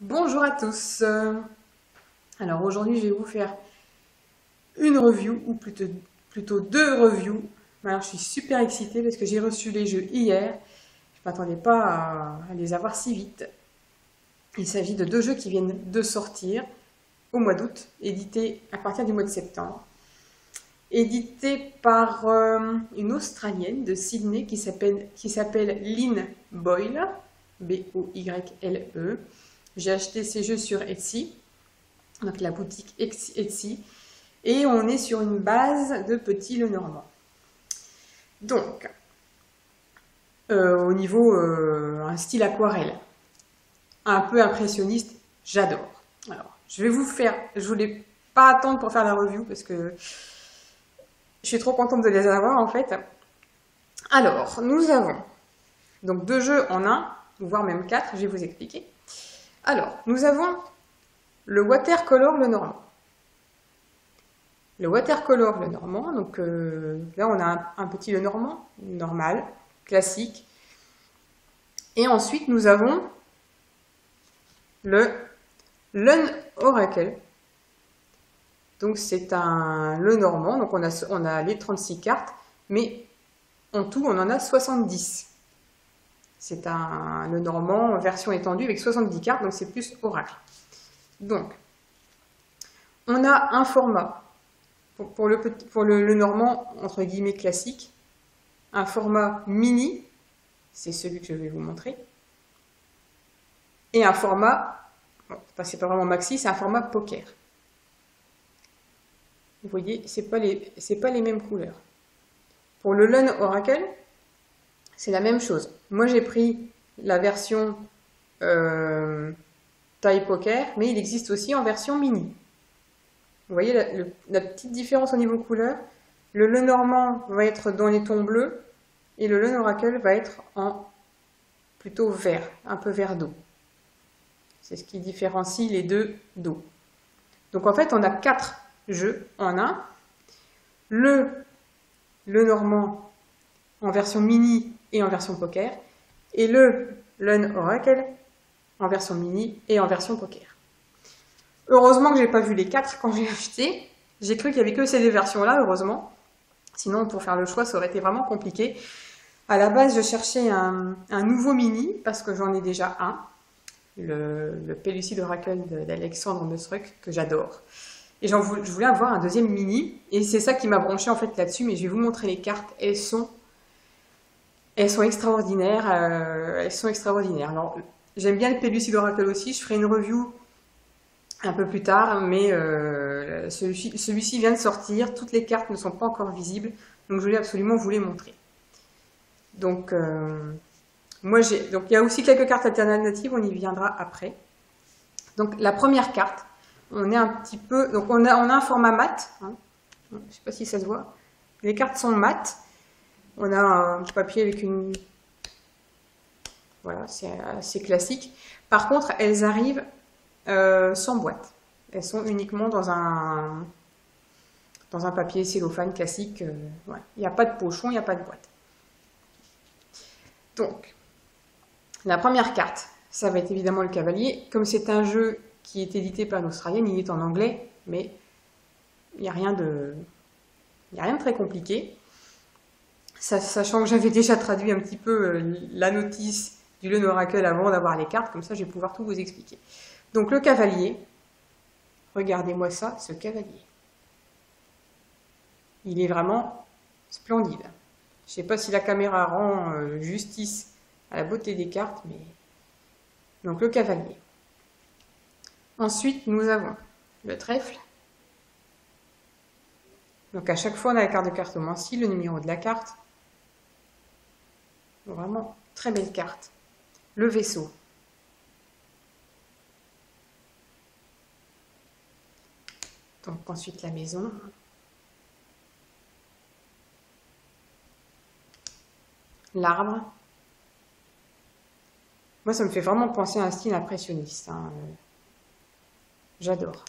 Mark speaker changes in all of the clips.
Speaker 1: Bonjour à tous. Alors aujourd'hui, je vais vous faire une review, ou plutôt deux reviews. Alors je suis super excitée parce que j'ai reçu les jeux hier. Je ne m'attendais pas à les avoir si vite. Il s'agit de deux jeux qui viennent de sortir au mois d'août, édités à partir du mois de septembre. Édités par une Australienne de Sydney qui s'appelle Lynn Boyle, B-O-Y-L-E. J'ai acheté ces jeux sur Etsy, donc la boutique Etsy, et on est sur une base de Petit Lenormand. Donc, au niveau un style aquarelle, un peu impressionniste, j'adore. Alors, je voulais pas attendre pour faire la review parce que je suis trop contente de les avoir en fait. Alors, nous avons donc deux jeux en un, voire même quatre, je vais vous expliquer. Alors, nous avons le Watercolor Lenormand. Le Watercolor Lenormand, donc là on a un petit Lenormand, normal, classique. Et ensuite nous avons le Lun Oracle. Donc c'est un Lenormand, donc on a les 36 cartes, mais en tout on en a 70. C'est un Lenormand version étendue avec 70 cartes, donc c'est plus Oracle. Donc, on a un format pour le Lenormand entre guillemets classique, un format mini, c'est celui que je vais vous montrer, et un format, bon, c'est pas vraiment maxi, c'est un format poker. Vous voyez, c'est pas les mêmes couleurs. Pour le Lun Oracle, c'est la même chose. Moi j'ai pris la version taille poker, mais il existe aussi en version mini. Vous voyez la petite différence au niveau couleur. Le Lenormand va être dans les tons bleus et le Lun Oracle va être en plutôt vert, un peu vert d'eau. C'est ce qui différencie les deux d'eau. Donc en fait, on a 4 jeux en un. Le Lenormand en version mini et en version poker et le Lun Oracle en version mini et en version poker. Heureusement que j'ai pas vu les 4 quand j'ai acheté. J'ai cru qu'il y avait que ces deux versions-là, heureusement. Sinon, pour faire le choix, ça aurait été vraiment compliqué. À la base, je cherchais un nouveau mini, parce que j'en ai déjà un. Le Pellucid Oracle d'Alexandre Mesruck, que j'adore. Et je voulais avoir un deuxième mini. Et c'est ça qui m'a branché en fait là-dessus. Mais je vais vous montrer les cartes. Elles sont extraordinaires. Elles sont extraordinaires. Alors, j'aime bien le Pellucid Oracle aussi. Je ferai une review un peu plus tard, mais celui-ci vient de sortir, toutes les cartes ne sont pas encore visibles, donc je voulais absolument vous les montrer. Donc, donc il y a aussi quelques cartes alternatives, on y viendra après. Donc la première carte, on est un petit peu, donc on a un format mat, hein, je ne sais pas si ça se voit, les cartes sont mat, on a un papier avec une, voilà, c'est assez classique. Par contre, elles arrivent sans boîte. Elles sont uniquement dans un papier cellophane classique. Ouais. Il n'y a pas de pochon, il n'y a pas de boîte. Donc, la première carte, ça va être évidemment le cavalier. Comme c'est un jeu qui est édité par une Australienne, il est en anglais, mais il n'y a rien de très compliqué. Sachant que j'avais déjà traduit un petit peu la notice du Lun Oracle avant d'avoir les cartes, comme ça je vais pouvoir tout vous expliquer. Donc le cavalier, regardez-moi ça, ce cavalier. Il est vraiment splendide. Je ne sais pas si la caméra rend justice à la beauté des cartes, mais... Donc le cavalier. Ensuite, nous avons le trèfle. Donc à chaque fois, on a la carte de cartomancie, le numéro de la carte. Vraiment, très belle carte. Le vaisseau. Donc ensuite la maison. L'arbre. Moi, ça me fait vraiment penser à un style impressionniste. Hein. J'adore.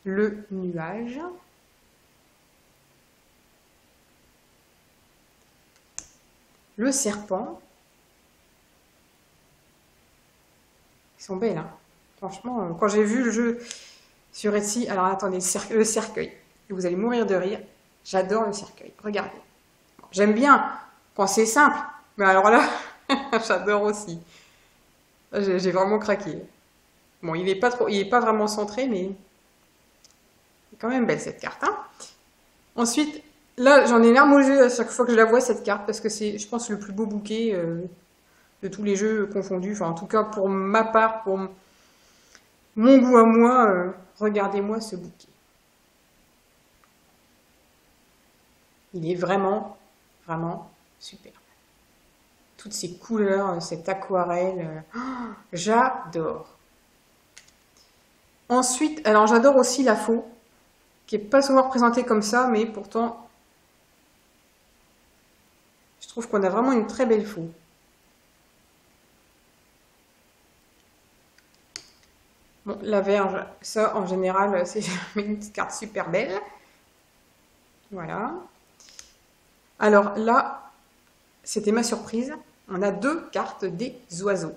Speaker 1: Le nuage. Le serpent. Ils sont belles, hein. Franchement, quand j'ai vu le jeu sur Etsy, alors attendez, le cercueil, vous allez mourir de rire. J'adore le cercueil, regardez. J'aime bien quand c'est simple, mais alors là, j'adore aussi. J'ai vraiment craqué. Bon, il est pas vraiment centré, mais c'est quand même belle cette carte, hein. Ensuite, là, j'en ai larmes aux yeux à chaque fois que je la vois cette carte, parce que c'est, je pense, le plus beau bouquet de tous les jeux confondus. Enfin, en tout cas, pour ma part, pour mon goût à moi, regardez-moi ce bouquet. Il est vraiment, vraiment super. Toutes ces couleurs, cette aquarelle, j'adore. Ensuite, alors j'adore aussi la faux, qui est pas souvent représentée comme ça, mais pourtant, je trouve qu'on a vraiment une très belle faux. Bon, la Verge, ça en général, c'est une petite carte super belle. Voilà. Alors là, c'était ma surprise. On a 2 cartes des oiseaux.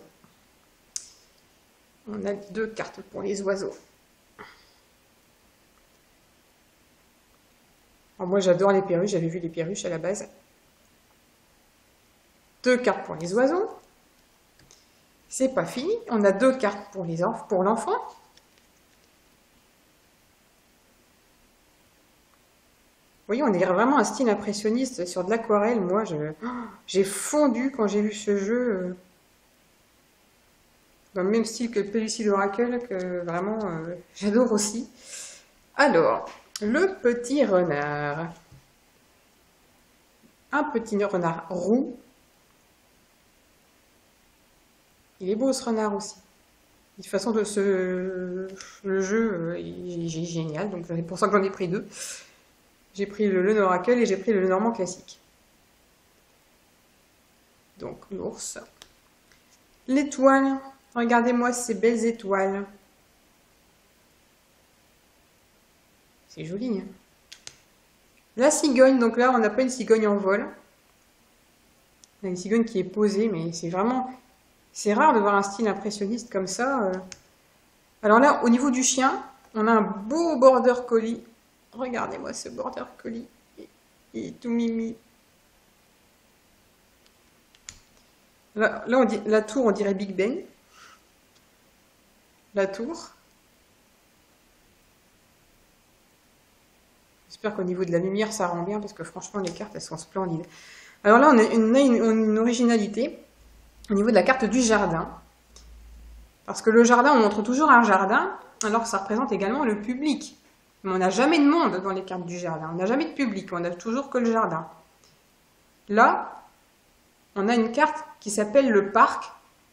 Speaker 1: On a 2 cartes pour les oiseaux. Alors moi, j'adore les perruches. J'avais vu les perruches à la base. 2 cartes pour les oiseaux. C'est pas fini. On a 2 cartes pour l'enfant. Vous voyez, on dirait vraiment un style impressionniste sur de l'aquarelle. Moi, j'ai fondu quand j'ai vu ce jeu. Dans le même style que Pellucid Oracle, que vraiment, j'adore aussi. Alors, le petit renard. Un petit renard roux. Il est beau ce renard aussi. De toute façon, le jeu est génial, donc c'est pour ça que j'en ai pris 2. J'ai pris le Lenormand et j'ai pris le Lenormand classique. Donc l'ours. L'étoile. Regardez-moi ces belles étoiles. C'est joli, hein. La cigogne, donc là on n'a pas une cigogne en vol. On a une cigogne qui est posée, mais c'est vraiment... C'est rare de voir un style impressionniste comme ça. Alors là, au niveau du chien, on a un beau border collie. Regardez-moi ce border collie. Il est tout mimi. Là on dit, la tour, on dirait Big Ben. La tour. J'espère qu'au niveau de la lumière, ça rend bien, parce que franchement, les cartes, elles sont splendides. Alors là, on a une originalité au niveau de la carte du jardin. Parce que le jardin, on montre toujours un jardin, alors ça représente également le public. Mais on n'a jamais de monde dans les cartes du jardin. On n'a jamais de public, on n'a toujours que le jardin. Là, on a une carte qui s'appelle le parc.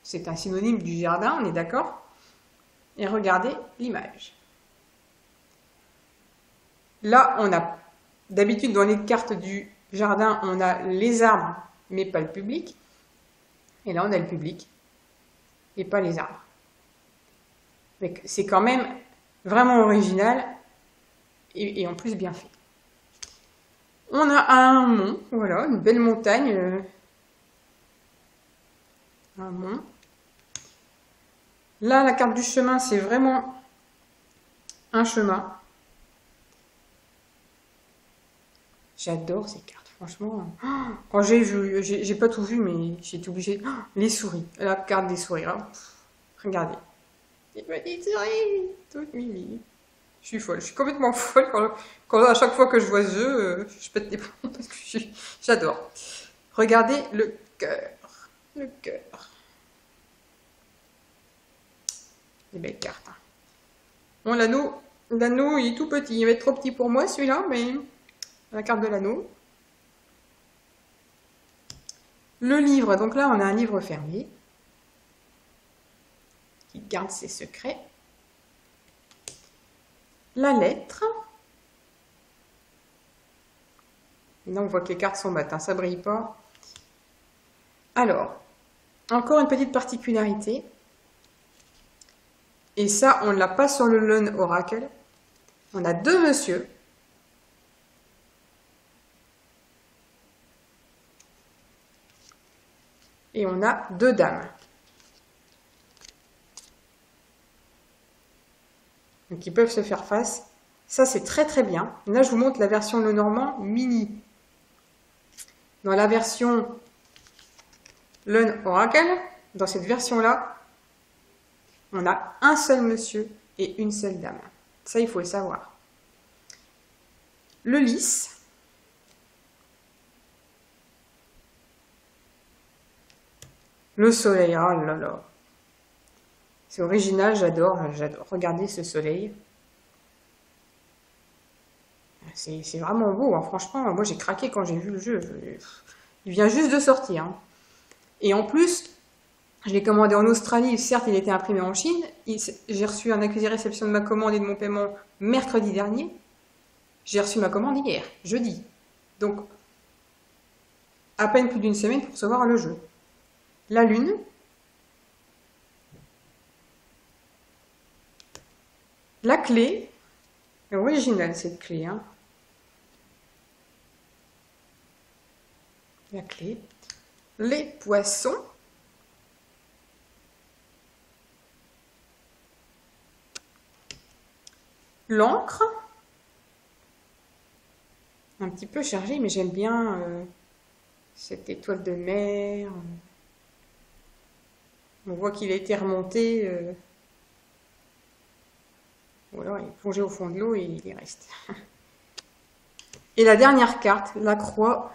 Speaker 1: C'est un synonyme du jardin, on est d'accord? Et regardez l'image. Là, on a, d'habitude, dans les cartes du jardin, on a les arbres, mais pas le public. Et là, on a le public, et pas les arbres. C'est quand même vraiment original, et en plus bien fait. On a un mont, voilà, une belle montagne. Un mont. Là, la carte du chemin, c'est vraiment un chemin. J'adore ces cartes, franchement. Quand j'ai vu, j'ai pas tout vu, mais j'ai été obligée. Les souris, la carte des souris, hein. Regardez. Des petites souris, toutes mimi. Je suis folle, je suis complètement folle quand à chaque fois que je vois ce jeu, je pète des plombs parce que j'adore. Regardez le cœur. Le cœur. Des belles cartes. Hein. Bon, l'anneau, il est tout petit. Il va être trop petit pour moi celui-là, mais la carte de l'anneau. Le livre, donc là on a un livre fermé qui garde ses secrets. La lettre. Et là on voit que les cartes sont mates, hein, ça brille pas. Alors, encore une petite particularité. Et ça, on ne l'a pas sur le Lone Oracle. On a 2 monsieur. Et on a 2 dames. Donc ils peuvent se faire face. Ça, c'est très très bien. Là, je vous montre la version Lenormand mini. Dans la version Lenormand, dans cette version-là, on a un seul monsieur et une seule dame. Ça, il faut le savoir. Le lys. Le soleil, oh là là. C'est original, j'adore regarder ce soleil. C'est vraiment beau, hein. Franchement, moi j'ai craqué quand j'ai vu le jeu. Il vient juste de sortir. Hein. Et en plus, je l'ai commandé en Australie, certes il était imprimé en Chine. J'ai reçu un accusé réception de ma commande et de mon paiement mercredi dernier. J'ai reçu ma commande hier, jeudi. Donc, à peine plus d'une semaine pour recevoir le jeu. La lune. La clé. Originale cette clé, hein. La clé, les poissons, l'encre, un petit peu chargée, mais j'aime bien cette étoile de mer. On voit qu'il a été remonté, voilà, il est plongé au fond de l'eau et il y reste. Et la dernière carte, la croix.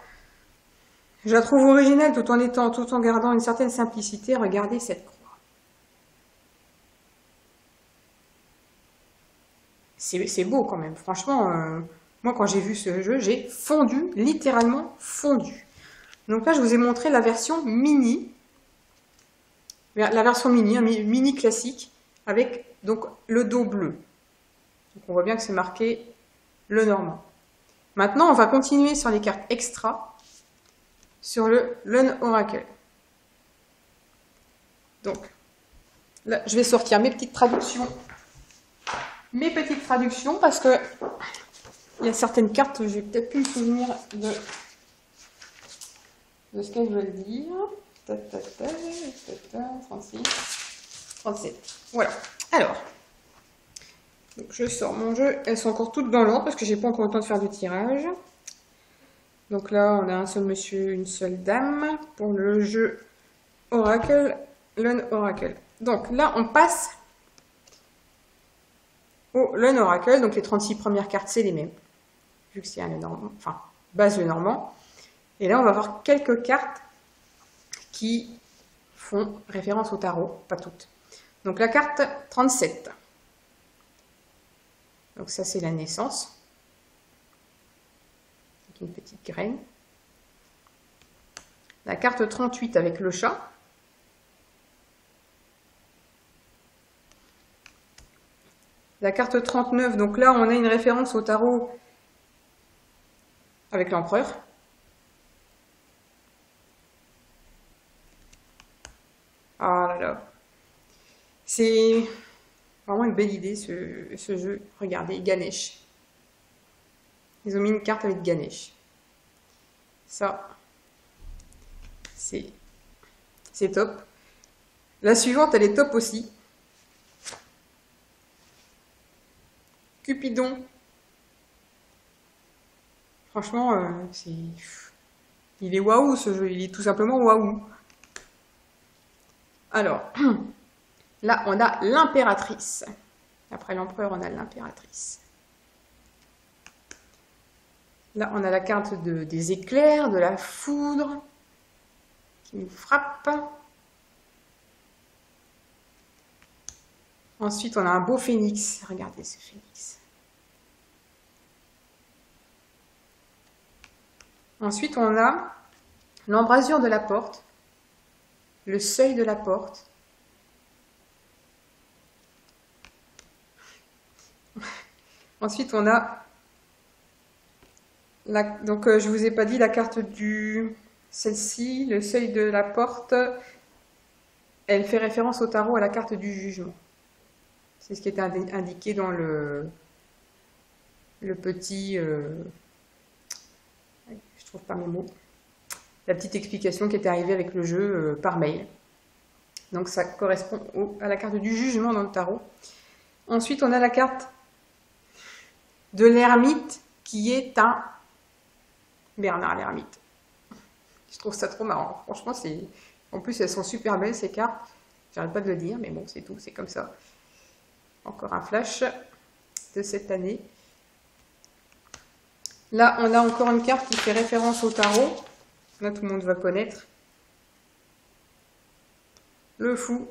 Speaker 1: Je la trouve originale tout en gardant une certaine simplicité. Regardez cette croix. C'est beau quand même. Franchement, moi quand j'ai vu ce jeu, j'ai fondu, littéralement fondu. Donc là, je vous ai montré la version mini. La version mini, hein, mini classique, avec donc le dos bleu. Donc on voit bien que c'est marqué Lenormand. Maintenant, on va continuer sur les cartes extra. Sur le Lenormand. Donc, là, je vais sortir mes petites traductions. Parce que il y a certaines cartes, je vais peut-être plus me souvenir de ce qu'elles veulent dire. 36, 37. Voilà. Alors, donc je sors mon jeu. Elles sont encore toutes dans l'ordre parce que j'ai pas encore le temps de faire de tirage. Donc là, on a un seul monsieur, une seule dame pour le jeu Oracle, Lenormand. Donc là, on passe au Lenormand. Donc les 36 premières cartes, c'est les mêmes, vu que c'est un Lenormand, enfin, base Lenormand. Et là, on va avoir quelques cartes qui font référence au tarot, pas toutes. Donc la carte 37. Donc ça, c'est la naissance. Une petite graine. La carte 38 avec le chat. La carte 39, donc là on a une référence au tarot avec l'empereur. Ah là là. C'est vraiment une belle idée ce jeu. Regardez, Ganesh. Ils ont mis une carte avec Ganesh. Ça, c'est top. La suivante, elle est top aussi. Cupidon. Franchement, il est waouh ce jeu. Il est tout simplement waouh. Alors, là, on a l'impératrice. Après l'empereur, on a l'impératrice. Là, on a la carte des éclairs, de la foudre qui nous frappe. Ensuite, on a un beau phénix. Regardez ce phénix. Ensuite, on a l'embrasure de la porte, le seuil de la porte. Ensuite, on a donc, je vous ai pas dit la carte celle-ci, le seuil de la porte, elle fait référence au tarot à la carte du jugement. C'est ce qui était indiqué dans le petit... je trouve pas mes mots. La petite explication qui était arrivée avec le jeu par mail. Donc ça correspond à la carte du jugement dans le tarot. Ensuite, on a la carte de l'ermite qui est un Bernard l'ermite. Je trouve ça trop marrant. Franchement, en plus, elles sont super belles ces cartes. J'arrête pas de le dire, mais bon, c'est tout, c'est comme ça. Encore un flash de cette année. Là, on a encore une carte qui fait référence au tarot. Là, tout le monde va connaître. Le fou.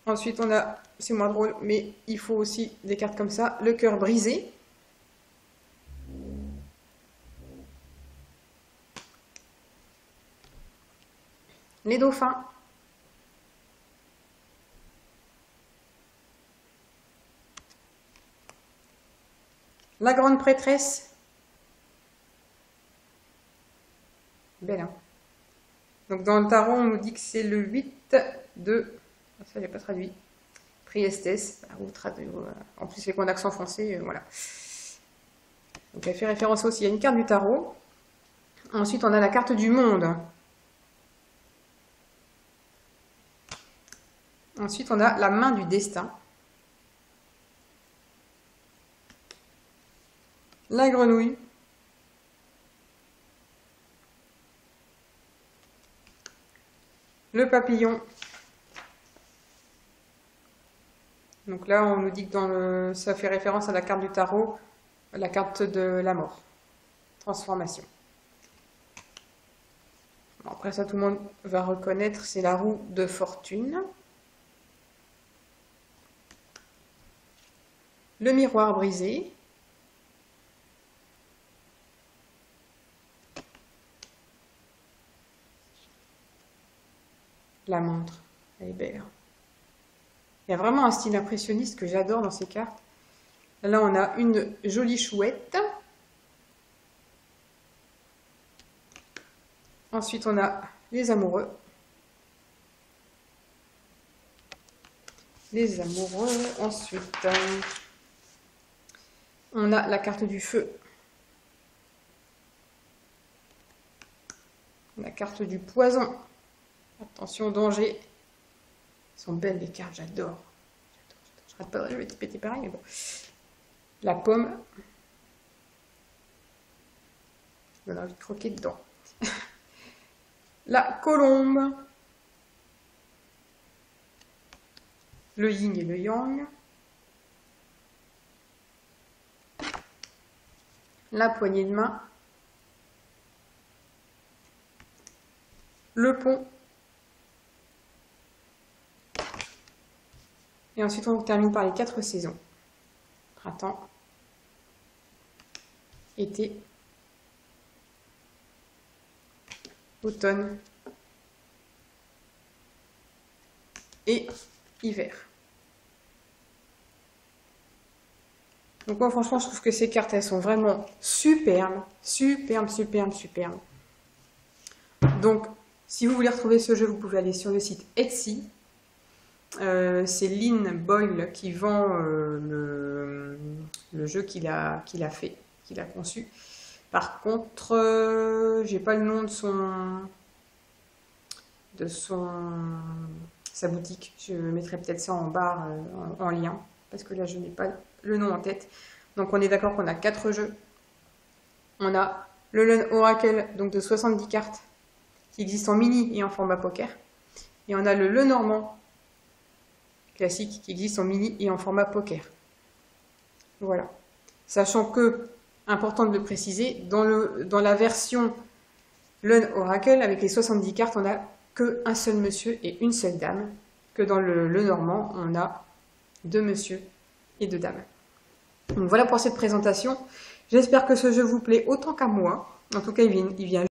Speaker 1: Ensuite, on a, c'est moins drôle, mais il faut aussi des cartes comme ça. Le cœur brisé. Les dauphins. La grande prêtresse. Belle, hein? Donc dans le tarot, on nous dit que c'est le 8 de... Ça, j'ai pas traduit. Priestess. En plus, avec mon accent français, voilà. Donc elle fait référence aussi à une carte du tarot. Ensuite, on a la carte du monde. Ensuite, on a la main du destin. La grenouille. Le papillon. Donc là, on nous dit que ça fait référence à la carte du tarot, la carte de la mort. Transformation. Bon, après ça, tout le monde va reconnaître, c'est la roue de fortune. Le miroir brisé. La montre, elle est belle. Il y a vraiment un style impressionniste que j'adore dans ces cartes. Là, on a une jolie chouette. Ensuite, on a les amoureux. Les amoureux. Ensuite, on a la carte du feu. La carte du poison. Attention, danger. Elles sont belles les cartes, j'adore. Je rate pas, je vais te péter pareil, mais bon. La pomme. Je donne envie de croquer dedans. La colombe. Le yin et le yang. La poignée de main. Le pont. Et ensuite, on termine par les 4 saisons. Printemps, été, automne et hiver. Donc moi, franchement, je trouve que ces cartes, elles sont vraiment superbes, superbes, superbes, superbes. Donc, si vous voulez retrouver ce jeu, vous pouvez aller sur le site Etsy. C'est Lynn Boyle qui vend le jeu qu'il a fait, qu'il a conçu. Par contre, j'ai pas le nom de sa boutique. Je mettrai peut-être ça en barre en lien, parce que là je n'ai pas le nom en tête. Donc on est d'accord qu'on a 4 jeux. On a le Lune Oracle, donc de 70 cartes, qui existe en mini et en format poker. Et on a le Lenormand classique qui existe en mini et en format poker. Voilà. Sachant que, important de le préciser, dans la version Lune Oracle, avec les 70 cartes, on n'a qu'un seul monsieur et une seule dame. Que dans le Lenormand, on a 2 monsieur et 2 dames. Donc voilà pour cette présentation. J'espère que ce jeu vous plaît autant qu'à moi. En tout cas, il vient